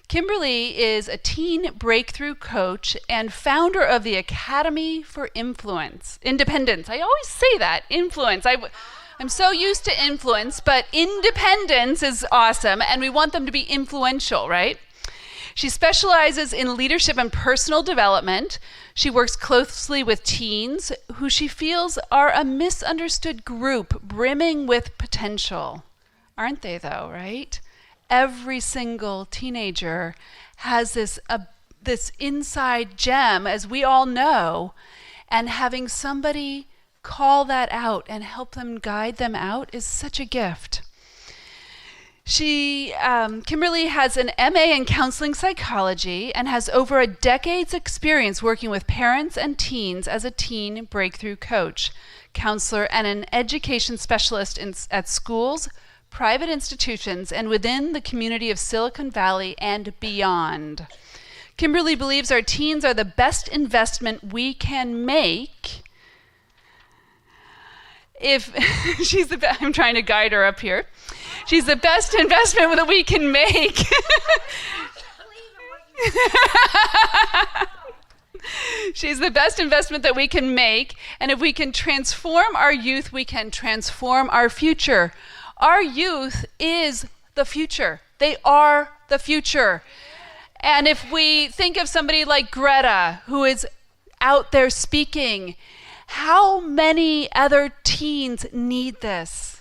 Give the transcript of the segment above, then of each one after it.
Kimberly is a teen breakthrough coach and founder of the Academy for Independence. I always say that, influence. I'm so used to influence, but independence is awesome, and we want them to be influential, right? She specializes in leadership and personal development. She works closely with teens who she feels are a misunderstood group brimming with potential. Aren't they, though, right? Every single teenager has this inside gem, as we all know, and having somebody call that out and help them guide them out is such a gift. Kimberly has an MA in counseling psychology and has over a decade's experience working with parents and teens as a teen breakthrough coach, counselor, and an education specialist at schools, private institutions, and within the community of Silicon Valley and beyond. Kimberly believes our teens are the best investment we can make I'm trying to guide her up here. She's the best investment that we can make. She's the best investment that we can make, and if we can transform our youth, we can transform our future. Our youth is the future. They are the future. And if we think of somebody like Greta, who is out there speaking, how many other teens need this?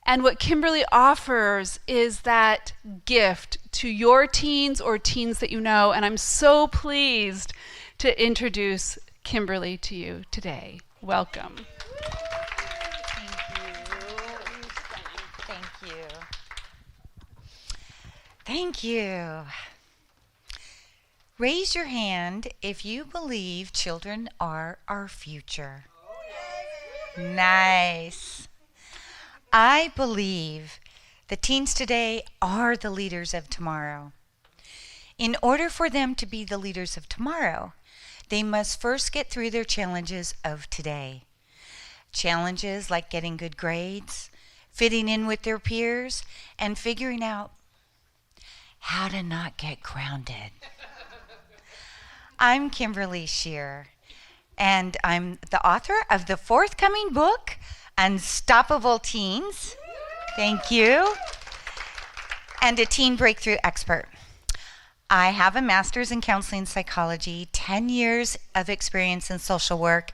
And what Kimberly offers is that gift to your teens or teens that you know. And I'm so pleased to introduce Kimberly to you today. Welcome. Thank you. Raise your hand if you believe children are our future. Nice. I believe the teens today are the leaders of tomorrow. In order for them to be the leaders of tomorrow, they must first get through their challenges of today. Challenges like getting good grades, fitting in with their peers, and figuring out how to not get grounded. I'm Kimberly Shear, and I'm the author of the forthcoming book, Unstoppable Teens. Thank you. And a teen breakthrough expert. I have a master's in counseling psychology, 10 years of experience in social work,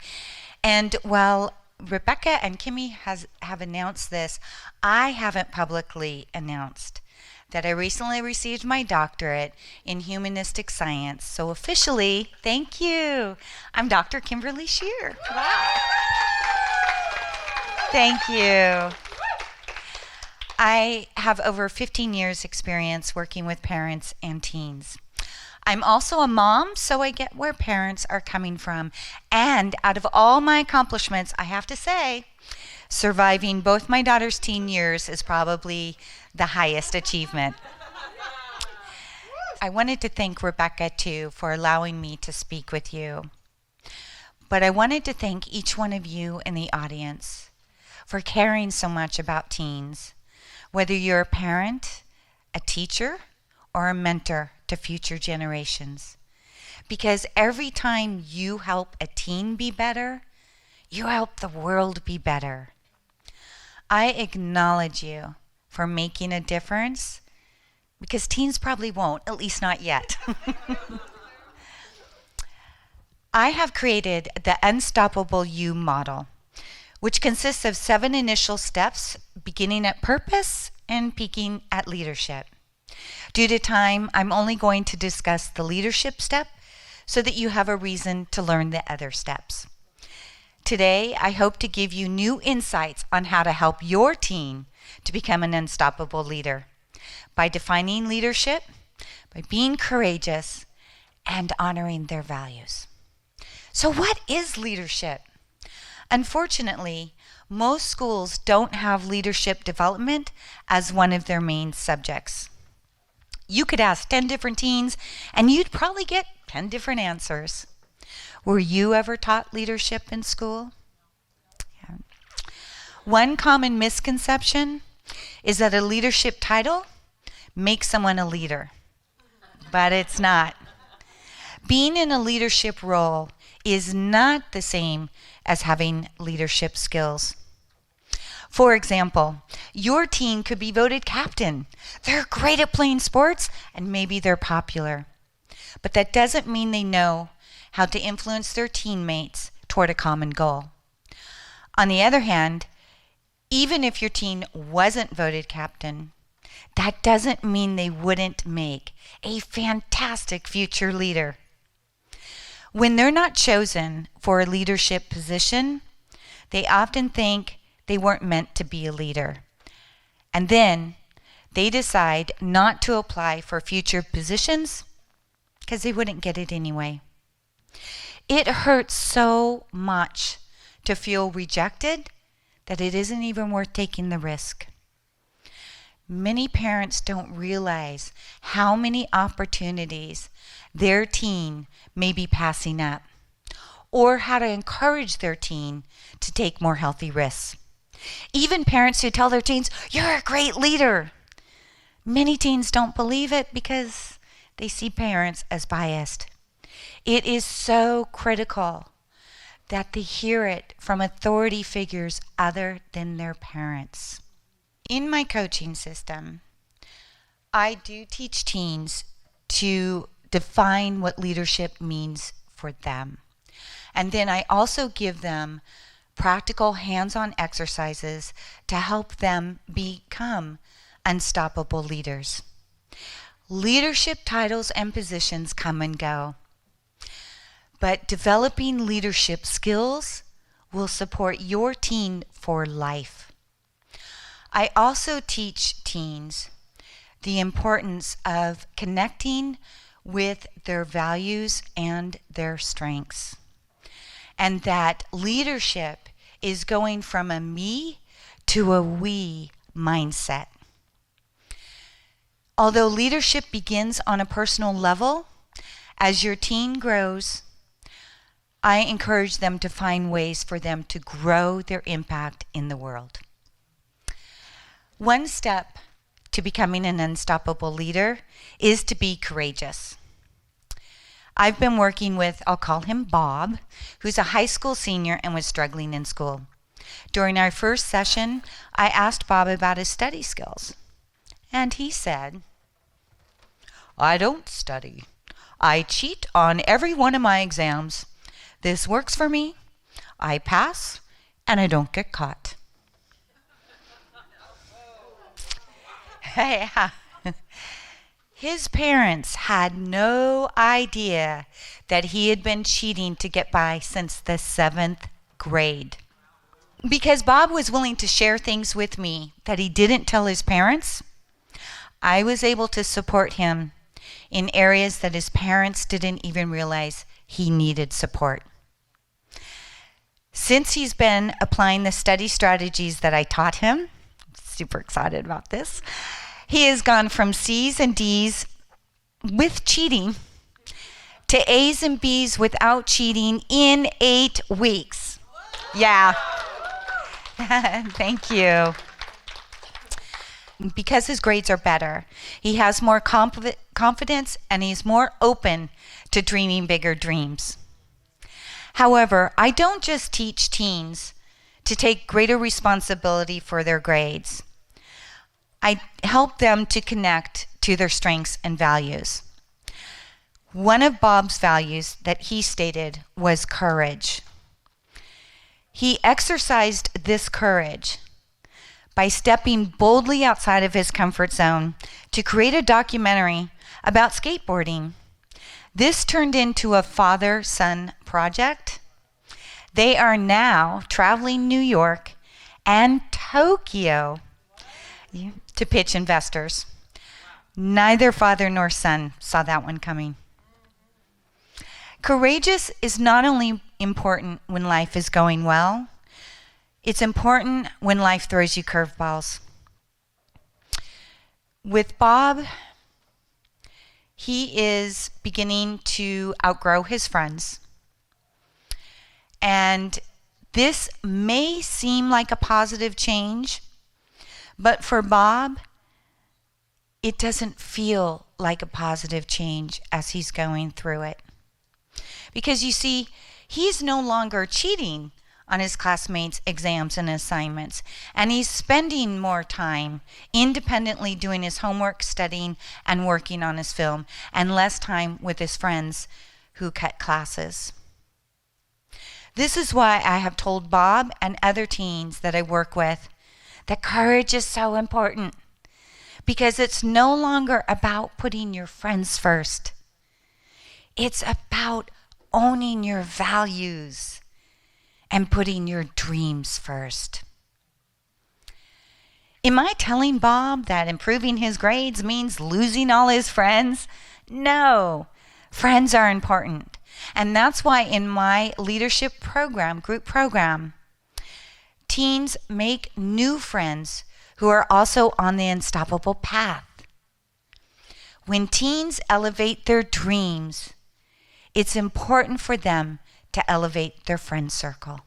and while Rebecca and Kimmy have announced this, I haven't publicly announced that I recently received my doctorate in humanistic science. So officially, thank you. I'm Dr. Kimberly Shear. Wow. Thank you. I have over 15 years experience working with parents and teens. I'm also a mom, so I get where parents are coming from. And out of all my accomplishments, I have to say, surviving both my daughter's teen years is probably the highest achievement. I wanted to thank Rebecca, too, for allowing me to speak with you. But I wanted to thank each one of you in the audience for caring so much about teens, whether you're a parent, a teacher, or a mentor to future generations. Because every time you help a teen be better, you help the world be better. I acknowledge you for making a difference, because teens probably won't, at least not yet. I have created the Unstoppable You model, which consists of 7 initial steps, beginning at purpose and peaking at leadership. Due to time, I'm only going to discuss the leadership step so that you have a reason to learn the other steps. Today, I hope to give you new insights on how to help your teen to become an unstoppable leader by defining leadership, by being courageous, and honoring their values. So what is leadership? Unfortunately, most schools don't have leadership development as one of their main subjects. You could ask 10 different teens, and you'd probably get 10 different answers. Were you ever taught leadership in school? Yeah. One common misconception is that a leadership title makes someone a leader. but it's not. Being in a leadership role is not the same as having leadership skills. For example, your teen could be voted captain. They're great at playing sports and maybe they're popular. But that doesn't mean they know how to influence their teammates toward a common goal. On the other hand, even if your teen wasn't voted captain, that doesn't mean they wouldn't make a fantastic future leader. When they're not chosen for a leadership position, they often think they weren't meant to be a leader. And then they decide not to apply for future positions because they wouldn't get it anyway. It hurts so much to feel rejected that it isn't even worth taking the risk. Many parents don't realize how many opportunities their teen may be passing up, or how to encourage their teen to take more healthy risks. Even parents who tell their teens, "You're a great leader." Many teens don't believe it because they see parents as biased. It is so critical that they hear it from authority figures other than their parents. In my coaching system, I do teach teens to define what leadership means for them. And then I also give them practical hands-on exercises to help them become unstoppable leaders. Leadership titles and positions come and go, but developing leadership skills will support your teen for life. I also teach teens the importance of connecting with their values and their strengths, and that leadership is going from a me to a we mindset. Although leadership begins on a personal level, as your teen grows, I encourage them to find ways for them to grow their impact in the world. One step to becoming an unstoppable leader is to be courageous. I've been working with, I'll call him Bob, who's a high school senior and was struggling in school. During our first session, I asked Bob about his study skills. And he said, "I don't study. I cheat on every one of my exams. This works for me. I pass, and I don't get caught." Yeah. His parents had no idea that he had been cheating to get by since the 7th grade. Because Bob was willing to share things with me that he didn't tell his parents, I was able to support him in areas that his parents didn't even realize he needed support. Since he's been applying the study strategies that I taught him, super excited about this, he has gone from C's and D's with cheating to A's and B's without cheating in 8 weeks. Yeah. Thank you. Because his grades are better, he has more confidence and he's more open to dreaming bigger dreams. However, I don't just teach teens to take greater responsibility for their grades. I help them to connect to their strengths and values. One of Bob's values that he stated was courage. He exercised this courage by stepping boldly outside of his comfort zone to create a documentary about skateboarding. This turned into a father-son project. They are now traveling New York and Tokyo to pitch investors. Neither father nor son saw that one coming. Courageous is not only important when life is going well, it's important when life throws you curveballs. With Bob, he is beginning to outgrow his friends. And this may seem like a positive change, but for Bob, it doesn't feel like a positive change as he's going through it. Because you see, he's no longer cheating on his classmates' exams and assignments, and he's spending more time independently doing his homework, studying, and working on his film, and less time with his friends who cut classes. This is why I have told Bob and other teens that I work with that courage is so important, because it's no longer about putting your friends first. It's about owning your values and putting your dreams first. Am I telling Bob that improving his grades means losing all his friends? No. Friends are important. And that's why in my leadership program, group program, teens make new friends who are also on the unstoppable path. When teens elevate their dreams, it's important for them to elevate their friend circle.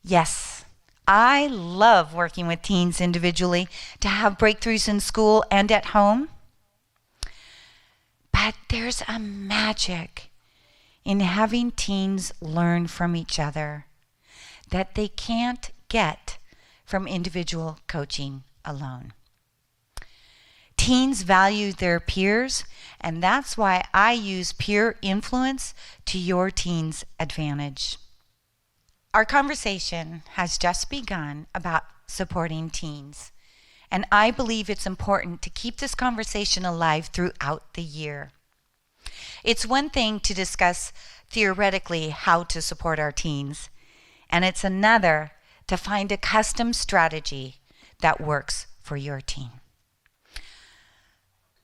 Yes, I love working with teens individually to have breakthroughs in school and at home. But there's a magic in having teens learn from each other that they can't get from individual coaching alone. Teens value their peers, and that's why I use peer influence to your teen's advantage. Our conversation has just begun about supporting teens, and I believe it's important to keep this conversation alive throughout the year. It's one thing to discuss theoretically how to support our teens, and it's another to find a custom strategy that works for your teen.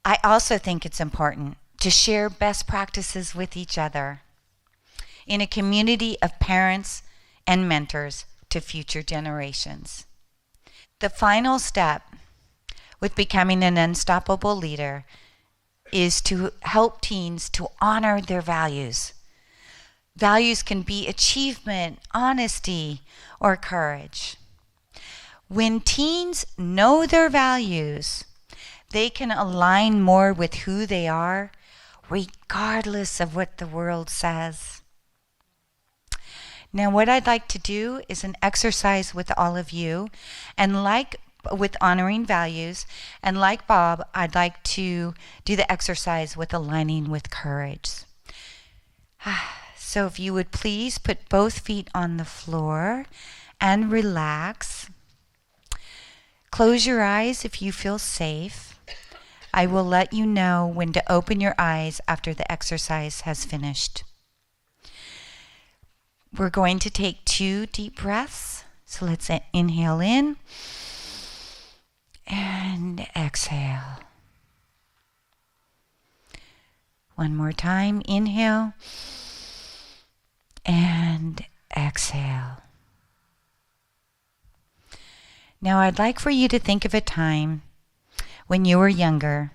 I also think it's important to share best practices with each other in a community of parents and mentors to future generations. The final step with becoming an unstoppable leader is to help teens to honor their values. Values can be achievement, honesty, or courage. When teens know their values, they can align more with who they are, regardless of what the world says. Now, what I'd like to do is an exercise with all of you, and with honoring values, and like Bob, I'd like to do the exercise with aligning with courage. So if you would please put both feet on the floor and relax. Close your eyes if you feel safe. I will let you know when to open your eyes after the exercise has finished. We're going to take 2 deep breaths. So let's inhale in and exhale. One more time. Inhale and exhale. Now I'd like for you to think of a time when you were younger,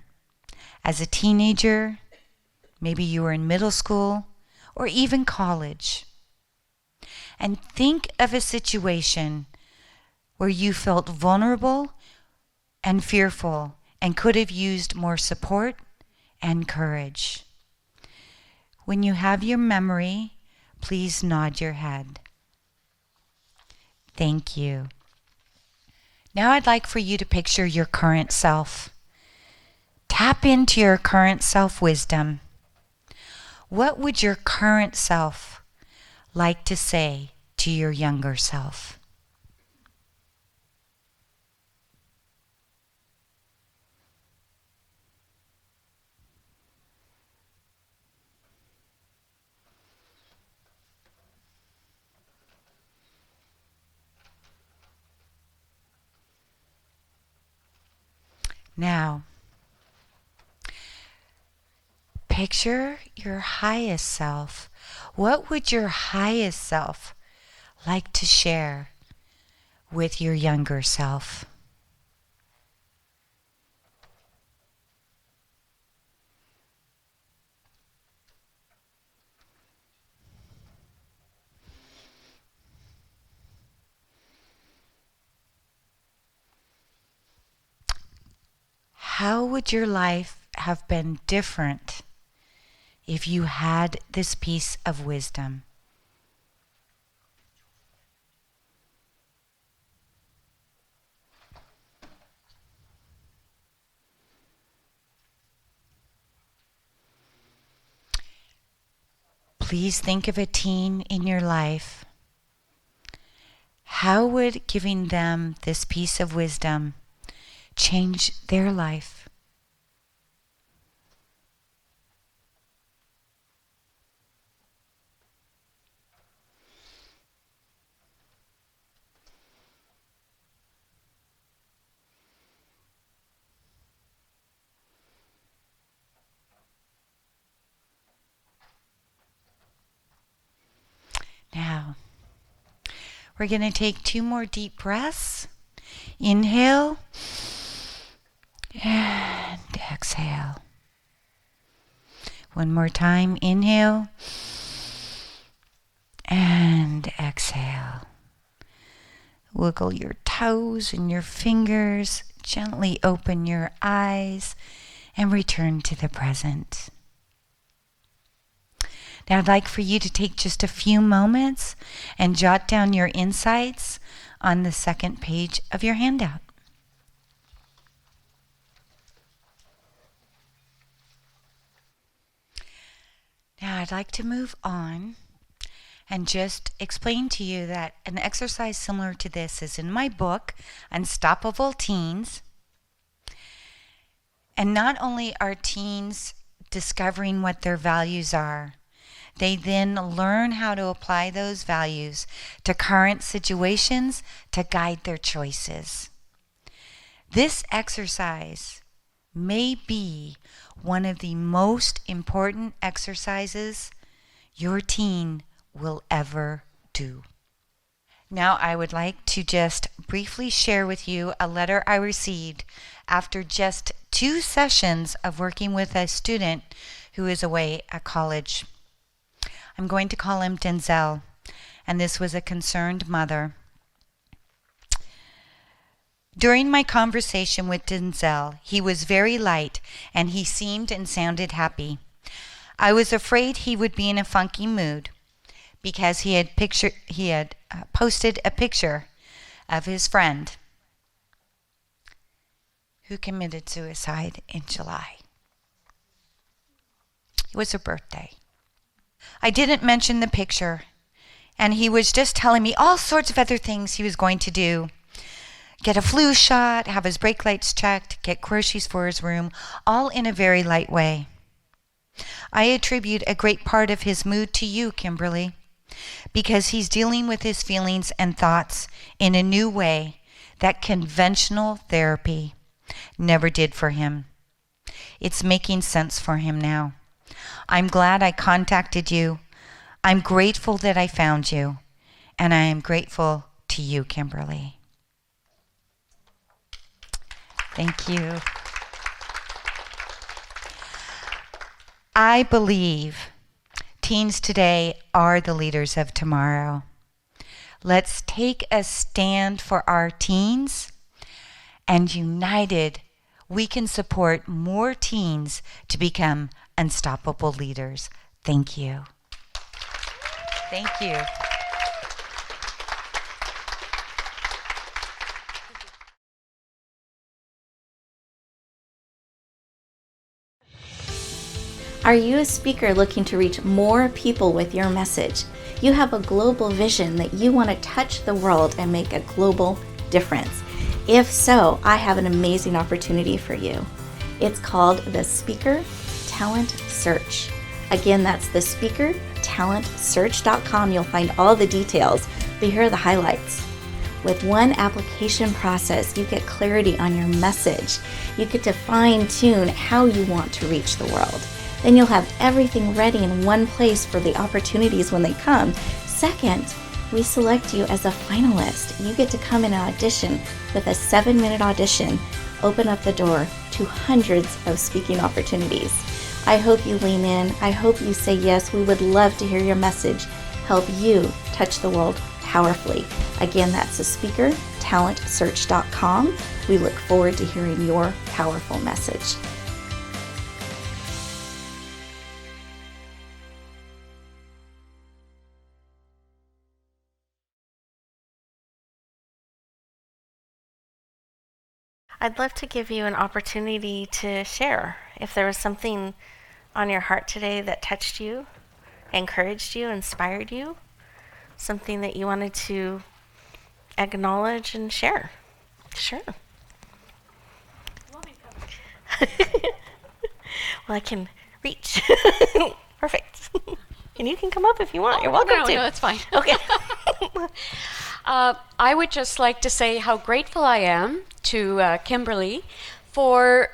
as a teenager, maybe you were in middle school or even college, and think of a situation where you felt vulnerable and fearful and could have used more support and courage. When you have your memory, please nod your head. Thank you. Now I'd like for you to picture your current self. Tap into your current self-wisdom. What would your current self like to say to your younger self? Now, picture your highest self. What would your highest self like to share with your younger self? how would your life have been different if you had this piece of wisdom? Please think of a teen in your life. How would giving them this piece of wisdom change their life? Now, we're going to take 2 more deep breaths. Inhale and exhale. One more time. Inhale and exhale. Wiggle your toes and your fingers. Gently open your eyes and return to the present. Now I'd like for you to take just a few moments and jot down your insights on the second page of your handout. Now I'd like to move on and just explain to you that an exercise similar to this is in my book, Unstoppable Teens. And not only are teens discovering what their values are, they then learn how to apply those values to current situations to guide their choices. This exercise may be one of the most important exercises your teen will ever do. Now I would like to just briefly share with you a letter I received after just 2 sessions of working with a student who is away at college. I'm going to call him Denzel, and this was a concerned mother. During my conversation with Denzel, he was very light and he seemed and sounded happy. I was afraid he would be in a funky mood because he had posted a picture of his friend who committed suicide in July. It was her birthday. I didn't mention the picture, and he was just telling me all sorts of other things he was going to do. Get a flu shot, have his brake lights checked, get groceries for his room, all in a very light way. I attribute a great part of his mood to you, Kimberly, because he's dealing with his feelings and thoughts in a new way that conventional therapy never did for him. It's making sense for him now. I'm glad I contacted you. I'm grateful that I found you, and I am grateful to you, Kimberly. Thank you. I believe teens today are the leaders of tomorrow. Let's take a stand for our teens, and united, we can support more teens to become unstoppable leaders. Thank you. Thank you. Are you a speaker looking to reach more people with your message? You have a global vision that you want to touch the world and make a global difference. If so, I have an amazing opportunity for you. It's called the Speaker Talent Search. Again, that's the speakertalentsearch.com. You'll find all the details, but here are the highlights. With one application process, you get clarity on your message. You get to fine-tune how you want to reach the world. Then you'll have everything ready in one place for the opportunities when they come. Second, we select you as a finalist. You get to come in and audition with a 7-minute audition, open up the door to hundreds of speaking opportunities. I hope you lean in. I hope you say yes. We would love to hear your message. Help you touch the world powerfully. Again, that's the speaker, talentsearch.com. We look forward to hearing your powerful message. I'd love to give you an opportunity to share. If there was something on your heart today that touched you, encouraged you, inspired you, something that you wanted to acknowledge and share. Sure. Well, I can reach. Perfect. And you can come up if you want. You're welcome to. No, that's fine. Okay. I would just like to say how grateful I am to Kimberly for.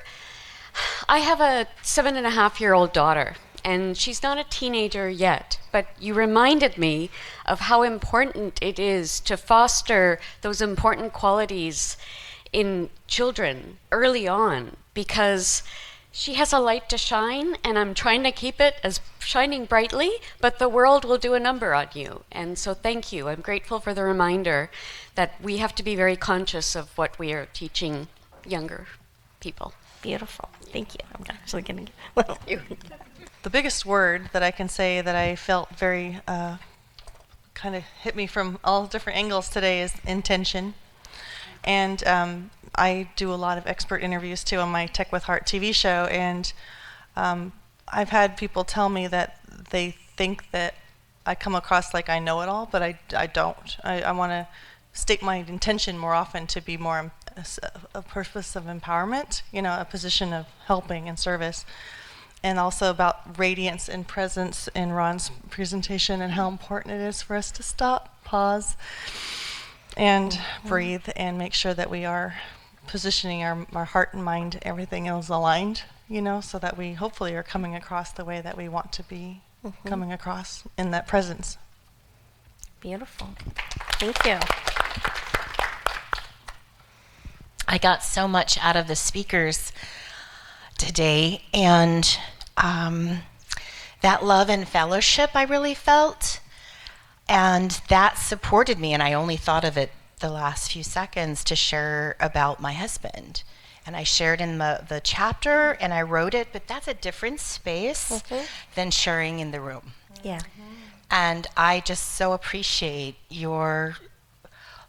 I have a 7.5-year-old daughter, and she's not a teenager yet, but you reminded me of how important it is to foster those important qualities in children early on, because she has a light to shine, and I'm trying to keep it as shining brightly, but the world will do a number on you. And so thank you. I'm grateful for the reminder that we have to be very conscious of what we are teaching younger people. Beautiful. Thank you. I'm actually going to The biggest word that I can say that I felt very kind of hit me from all different angles today is intention. And I do a lot of expert interviews too on my Tech with Heart TV show, and I've had people tell me that they think that I come across like I know it all, but I don't. I want to state my intention more often to be more a purpose of empowerment, a position of helping and service, and also about radiance and presence in Ron's presentation and how important it is for us to stop, pause, and breathe and make sure that we are positioning our heart and mind, everything else aligned, so that we hopefully are coming across the way that we want to be coming across in that presence. Beautiful. Thank you. I got so much out of the speakers today, and that love and fellowship I really felt, and that supported me, and I only thought of it the last few seconds to share about my husband. And I shared in the chapter, and I wrote it, but that's a different space than sharing in the room. Yeah. And I just so appreciate your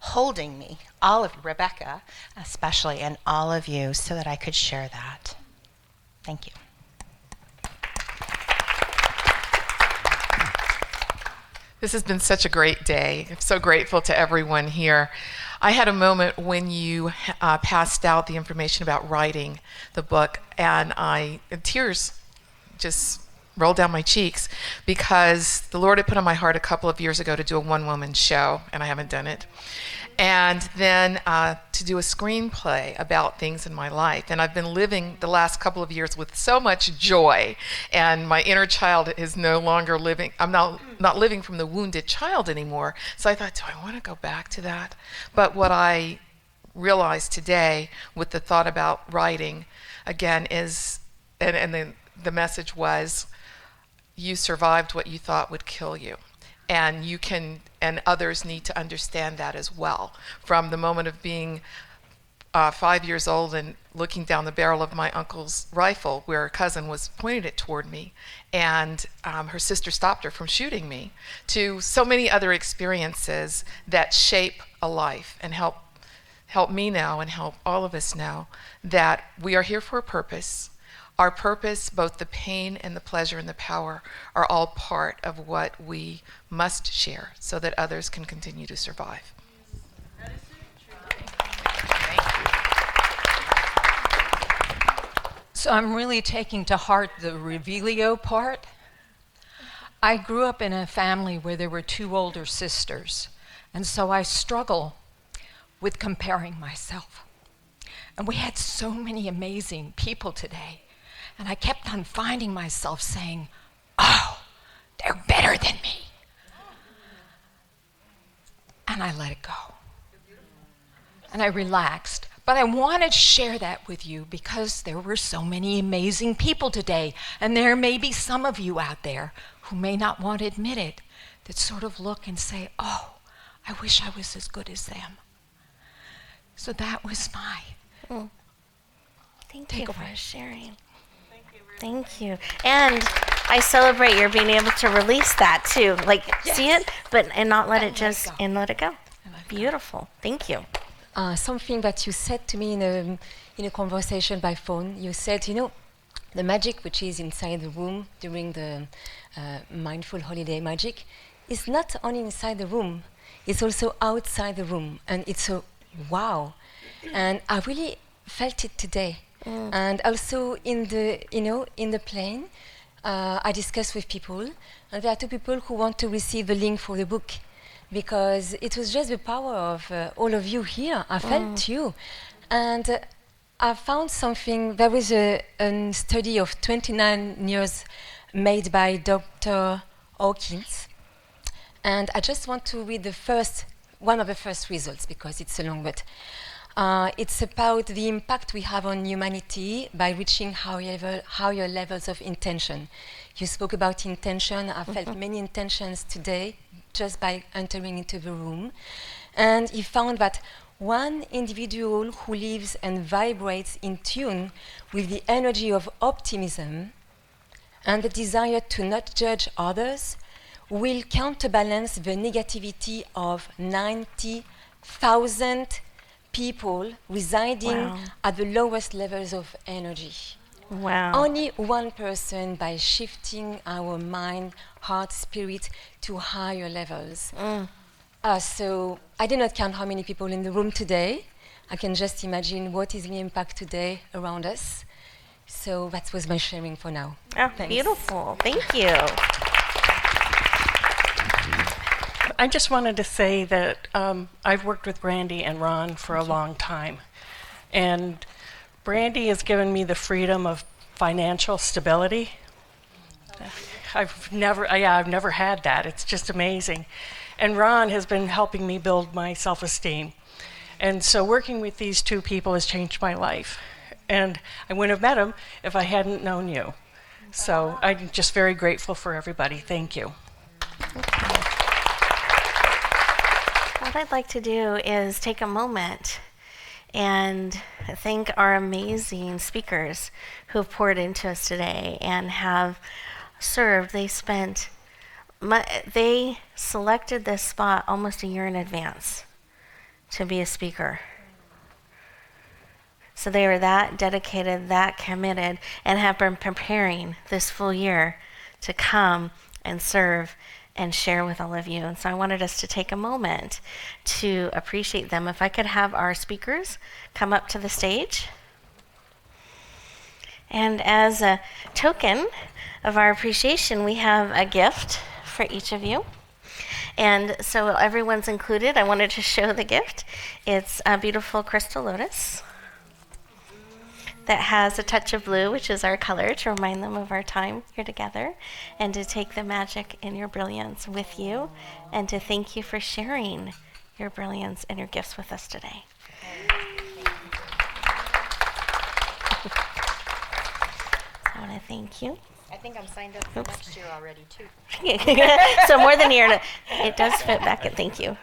holding me, all of you, Rebecca especially, and all of you, so that I could share that. Thank you. This has been such a great day. I'm so grateful to everyone here. I had a moment when you passed out the information about writing the book, and tears just rolled down my cheeks, because the Lord had put on my heart a couple of years ago to do a one-woman show, and I haven't done it. And then to do a screenplay about things in my life. And I've been living the last couple of years with so much joy, and my inner child is no longer living. I'm not living from the wounded child anymore. So I thought, do I want to go back to that? But what I realized today with the thought about writing again is, and then the message was, you survived what you thought would kill you. And you can, and others need to understand that as well. From the moment of being 5 years old and looking down the barrel of my uncle's rifle, where a cousin was pointed it toward me, and her sister stopped her from shooting me, to so many other experiences that shape a life and help me now and help all of us know that we are here for a purpose. Our purpose, both the pain and the pleasure and the power, are all part of what we must share so that others can continue to survive. So I'm really taking to heart the revelio part. I grew up in a family where there were 2 older sisters, and so I struggle with comparing myself. And we had so many amazing people today. And I kept on finding myself saying, oh, they're better than me. And I let it go. And I relaxed. But I wanted to share that with you because there were so many amazing people today. And there may be some of you out there who may not want to admit it, that sort of look and say, oh, I wish I was as good as them. So that was my Thank you for takeaway. sharing. Thank you. And I celebrate your being able to release that too. Like see it, and not let it just and let it go. Beautiful. Thank you. Something that you said to me in a conversation by phone. You said, the magic which is inside the room during the mindful holiday magic is not only inside the room, it's also outside the room. And it's a wow. And I really felt it today. And also in the plane, I discussed with people, and there are two people who want to receive the link for the book, because it was just the power of all of you here. I felt you. And I found something. There was a study of 29 years made by Dr. Hawkins. And I just want to read one of the first results, because it's a long, but it's about the impact we have on humanity by reaching higher levels of intention. You spoke about intention. I felt many intentions today just by entering into the room. And he found that one individual who lives and vibrates in tune with the energy of optimism and the desire to not judge others will counterbalance the negativity of 90,000 people residing at the lowest levels of energy. Wow. Only one person by shifting our mind, heart, spirit to higher levels. So I did not count how many people in the room today. I can just imagine what is the impact today around us. So that was my sharing for now. Oh, Thanks. beautiful. Thank you. I just wanted to say that I've worked with Brandy and Ron for a long time. And Brandy has given me the freedom of financial stability. I've never had that. It's just amazing. And Ron has been helping me build my self-esteem. And so working with these two people has changed my life. And I wouldn't have met them if I hadn't known you. So I'm just very grateful for everybody. Thank you. What I'd like to do is take a moment and thank our amazing speakers who have poured into us today and have served. They selected this spot almost a year in advance to be a speaker. So they were that dedicated, that committed, and have been preparing this full year to come and serve and share with all of you. And so I wanted us to take a moment to appreciate them. If I could have our speakers come up to the stage. And as a token of our appreciation, we have a gift for each of you. And so everyone's included. I wanted to show the gift. It's a beautiful crystal lotus that has a touch of blue, which is our color, to remind them of our time here together, and to take the magic and your brilliance with you, and to thank you for sharing your brilliance and your gifts with us today. I want to thank you. I think I'm signed up for next year already, too. So more than a year. It does fit back in. Thank you.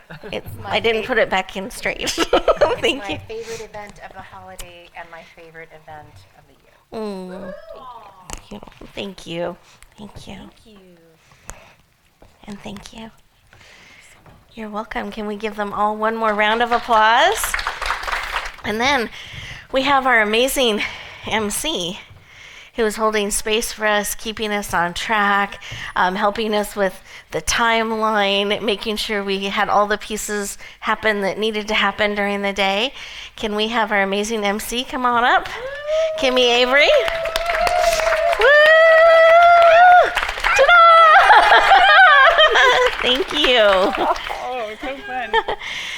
I didn't put it back in straight. Thank you. My favorite event of the holiday and my favorite event of the year. Thank you. Thank you. Thank you. And thank you. You're welcome. Can we give them all one more round of applause? And then we have our amazing MC who is holding space for us, keeping us on track, helping us with the timeline, making sure we had all the pieces happen that needed to happen during the day. Can we have our amazing MC come on up? Kimmy Avery. Woo! Ta-da! Thank you. Oh, it's so fun.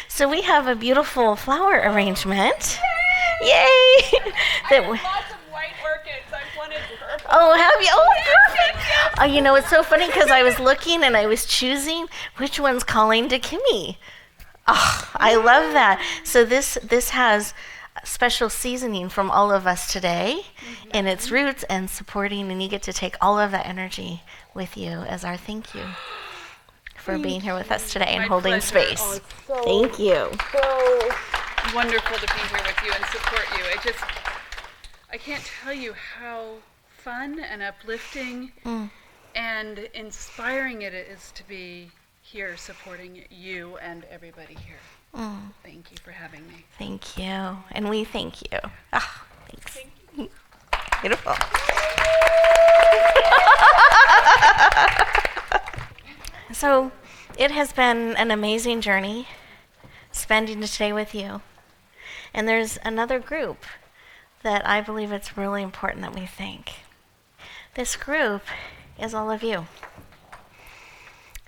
So we have a beautiful flower arrangement. Yay! That Lots of white orchids. I wanted purple. Oh, have you? Oh, perfect. Oh, you know, it's so funny because I was looking and I was choosing which one's calling to Kimmy. Oh, I love that. So this has special seasoning from all of us today in its roots and supporting, and you get to take all of that energy with you as our thank you for being here with us today and My holding pleasure. space. Oh, it's so, Thank you. So wonderful to be here with you and support you. I can't tell you how fun and uplifting and inspiring it is to be here supporting you and everybody here. Thank you for having me. Thank you. And we thank you. Ah, thanks. Beautiful. So it has been an amazing journey spending today with you. And there's another group that I believe it's really important that we thank. This group is all of you.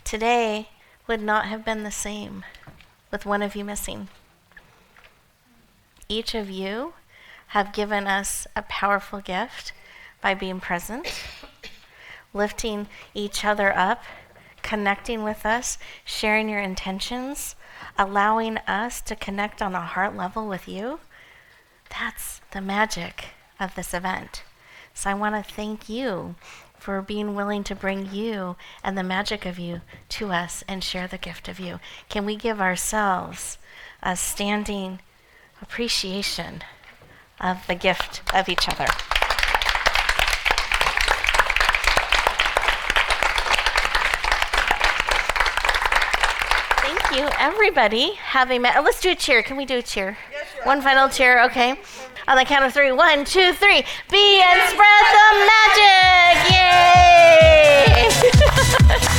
Today would not have been the same with one of you missing. Each of you have given us a powerful gift by being present, lifting each other up, connecting with us, sharing your intentions, allowing us to connect on a heart level with you. That's the magic of this event. So I want to thank you for being willing to bring you and the magic of you to us and share the gift of you. Can we give ourselves a standing appreciation of the gift of each other? Thank you, everybody. Let's do a cheer. Can we do a cheer? Yes, sure. One final cheer, okay. On the count of 3, 1, 2, 3. Be and spread the magic! Yay!